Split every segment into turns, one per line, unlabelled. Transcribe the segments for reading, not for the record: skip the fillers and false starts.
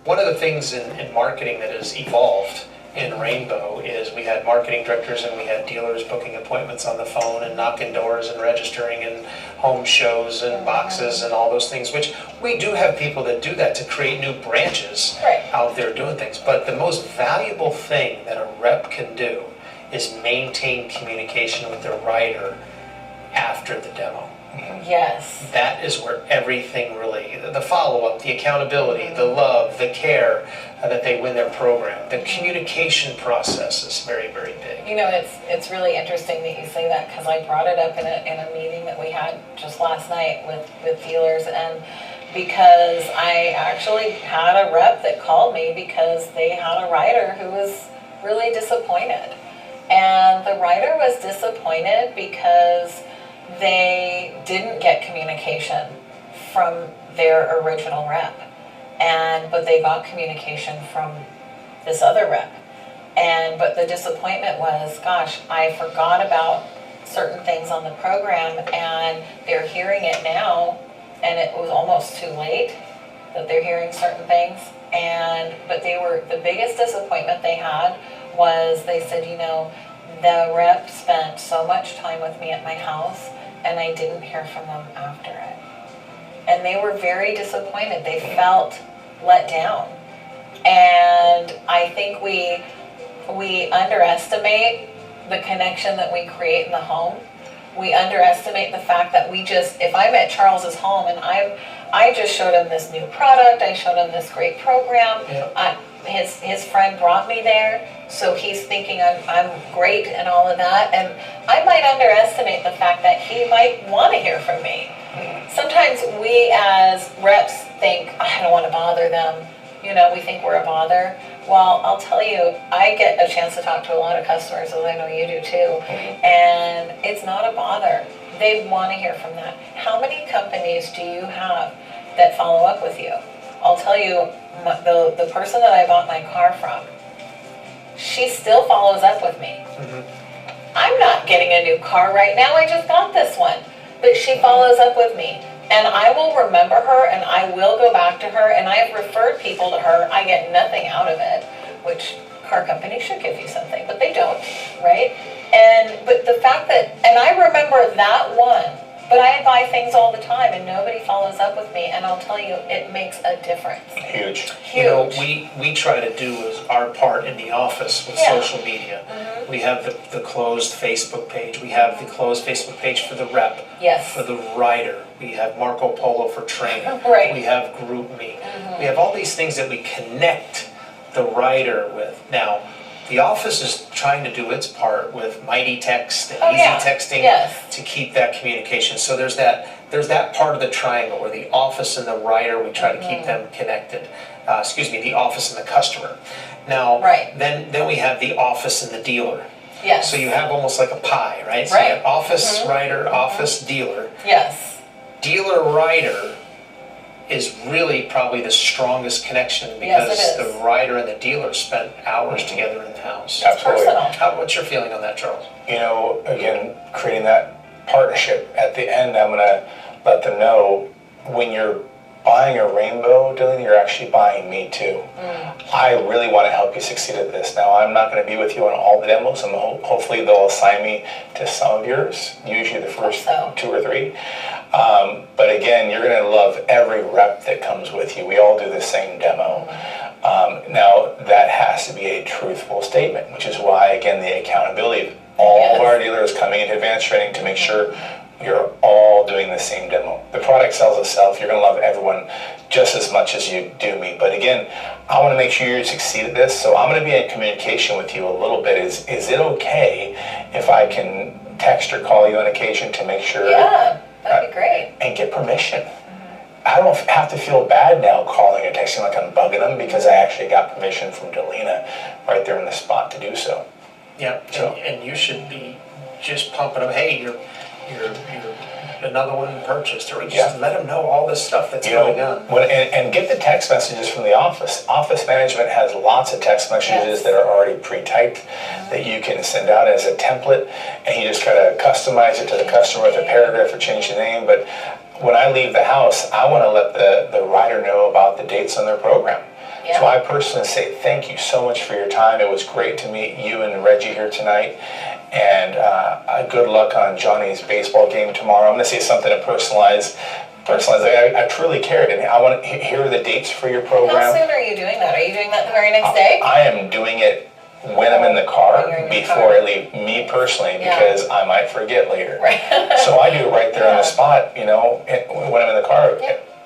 One of the things in marketing that has evolved in Rainbow is we had marketing directors and we had dealers booking appointments on the phone and knocking doors and registering and home shows and boxes and all those things, which we do have people that do that to create new branches out there doing things. But the most valuable thing that a rep can do is maintain communication with their rider after the demo.
Yes.
That is where everything really, the follow-up, the accountability, the love, the care that they win their program. The communication process is very, very big.
You know, it's really interesting that you say that, because I brought it up in a meeting that we had just last night with dealers, and because I actually had a rep that called me because they had a rider who was really disappointed. And the rider was disappointed because they didn't get communication from their original rep, but they got communication from this other rep. But the disappointment was, gosh, I forgot about certain things on the program, and they're hearing it now, and it was almost too late that they're hearing certain things. But the biggest disappointment they had was, they said, you know, the rep spent so much time with me at my house, and I didn't hear from them after it. And they were very disappointed. They felt let down. And I think we underestimate the connection that we create in the home. We underestimate the fact that if I'm at Charles's home and I just showed him this new product, I showed him this great program, his friend brought me there, so he's thinking I'm great and all of that, and I might underestimate the fact that he might want to hear from me. Sometimes we as reps think, I don't want to bother them. You know, we think we're a bother. Well, I'll tell you, I get a chance to talk to a lot of customers, as I know you do too, and it's not a bother. They want to hear from that. How many companies do you have that follow up with you? I'll tell you, the person that I bought my car from, she still follows up with me. I'm not getting a new car right now, I just got this one. But she follows up with me. And I will remember her, and I will go back to her, and I have referred people to her. I get nothing out of it, which car companies should give you something, but they don't, right? But the fact that, and I remember that one, but I buy things all the time, and nobody follows up with me, and I'll tell you, it makes a difference.
Huge.
You know, we try to do our part in the office with social media. We have the closed Facebook page. We have the closed Facebook page for the rep, for the rider. We have Marco Polo for training. We have GroupMe. We have all these things that we connect the rider with. Now, the office is trying to do its part with Mighty Text and Easy Texting to keep that communication. So there's that part of the triangle where the office and the rider, we try to keep them connected. The office and the customer. Now, then we have the office and the dealer. So you have almost like a pie, right? So you have office, rider, office, dealer. Dealer, rider is really probably the strongest connection, because the rider and the dealer spent hours together in the house.
Absolutely.
What's your feeling on that, Charles?
You know, again, creating that partnership. At the end, I'm going to let them know, when you're buying a Rainbow, Dylan, you're actually buying me too. I really want to help you succeed at this. Now, I'm not going to be with you on all the demos, and hopefully they'll assign me to some of yours, usually the first 2 or 3. But again, you're going to love every rep that comes with you. We all do the same demo. Now, that has to be a truthful statement, which is why, again, the accountability of all of our dealers coming into advanced training to make sure you're all doing the same demo. The product sells itself. You're going to love everyone just as much as you do me. But again, I want to make sure you succeed at this. So I'm going to be in communication with you a little bit. Is it okay if I can text or call you on occasion to make sure?
Yeah, that'd be great.
And get permission. I don't have to feel bad now calling or texting like I'm bugging them, because I actually got permission from Delina right there in the spot to do so.
Yeah, and you should be just pumping them. Hey, you're another one purchased, or just let them know all this stuff that's going on.
And get the text messages from the office. Office management has lots of text messages that are already pre-typed that you can send out as a template, and you just gotta customize it to the customer with a paragraph or change the name. But when I leave the house, I want to let the rider know about the dates on their program.
Yeah.
So I personally say thank you so much for your time. It was great to meet you and Reggie here tonight. And good luck on Johnny's baseball game tomorrow. I'm going to say something to personalize. I truly cared, and I want to hear the dates for your program.
How soon are you doing that? Are you doing that the very next day?
I am doing it when I'm in the car before I leave, me personally, because I might forget later.
Right.
So I do it right there on the spot, when I'm in the car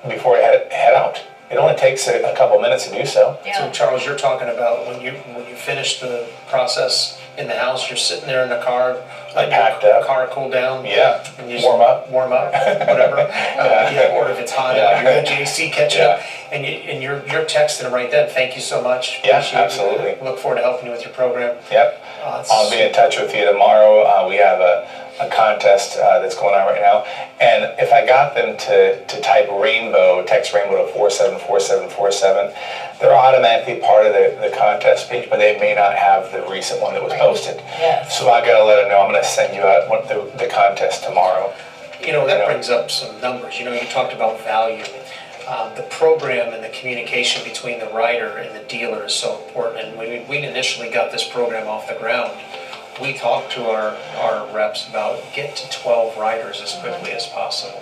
before I head out. It only takes a couple minutes to do so.
Yeah.
So Charles, you're talking about when you finish the process in the house, you're sitting there in the car, letting
packed
your
up.
car cool down.
Yeah,
And you
warm up.
whatever. Or if it's hot out, you're got JC catching up, and you're texting right then. Thank you so much.
Yeah,
Appreciate it.
absolutely.
Look forward to helping you with your program.
Yep. I'll be in touch with you tomorrow. We have a contest that's going on right now. And if I got them to type rainbow, text rainbow to 474747, they're automatically part of the contest page, but they may not have the recent one that was posted.
Yes.
So I got to let them know I'm going to send you out the contest tomorrow.
That brings up some numbers. You talked about value. The program and the communication between the rider and the dealer is so important. And when we initially got this program off the ground, we talked to our reps about get to 12 riders as quickly as possible.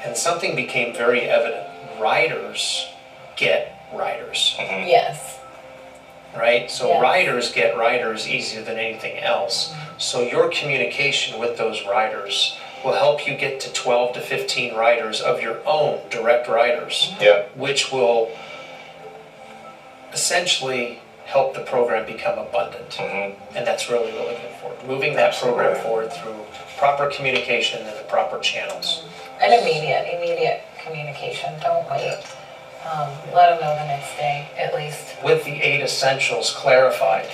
And something became very evident. Riders get riders.
Mm-hmm.
Yes.
Right? So
Yes.
riders get riders easier than anything else. So your communication with those riders will help you get to 12 to 15 riders of your own direct riders, which will essentially help the program become abundant.
Mm-hmm.
And that's really what we're looking for. Moving that program forward through proper communication and the proper channels.
And immediate communication. Don't wait. Let them know the next day, at least.
With the 8 essentials clarified,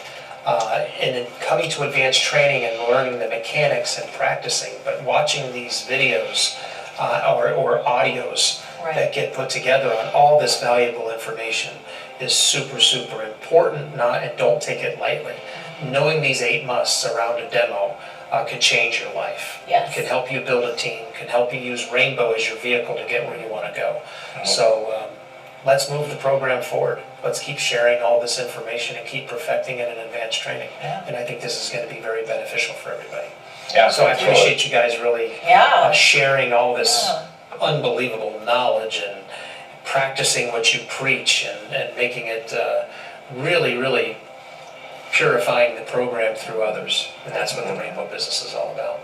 and then coming to advanced training and learning the mechanics and practicing, but watching these videos or audios that get put together on all this valuable information is super, super important, and don't take it lightly. Knowing these 8 musts around a demo can change your life.
Yes.
Can help you build a team, can help you use Rainbow as your vehicle to get where you want to go. So let's move the program forward. Let's keep sharing all this information and keep perfecting it in advanced training. And I think this is going to be very beneficial for everybody.
Yeah.
So I appreciate you guys really sharing all this unbelievable knowledge and practicing what you preach and making it really, really purifying the program through others. And that's what the Rainbow business is all about.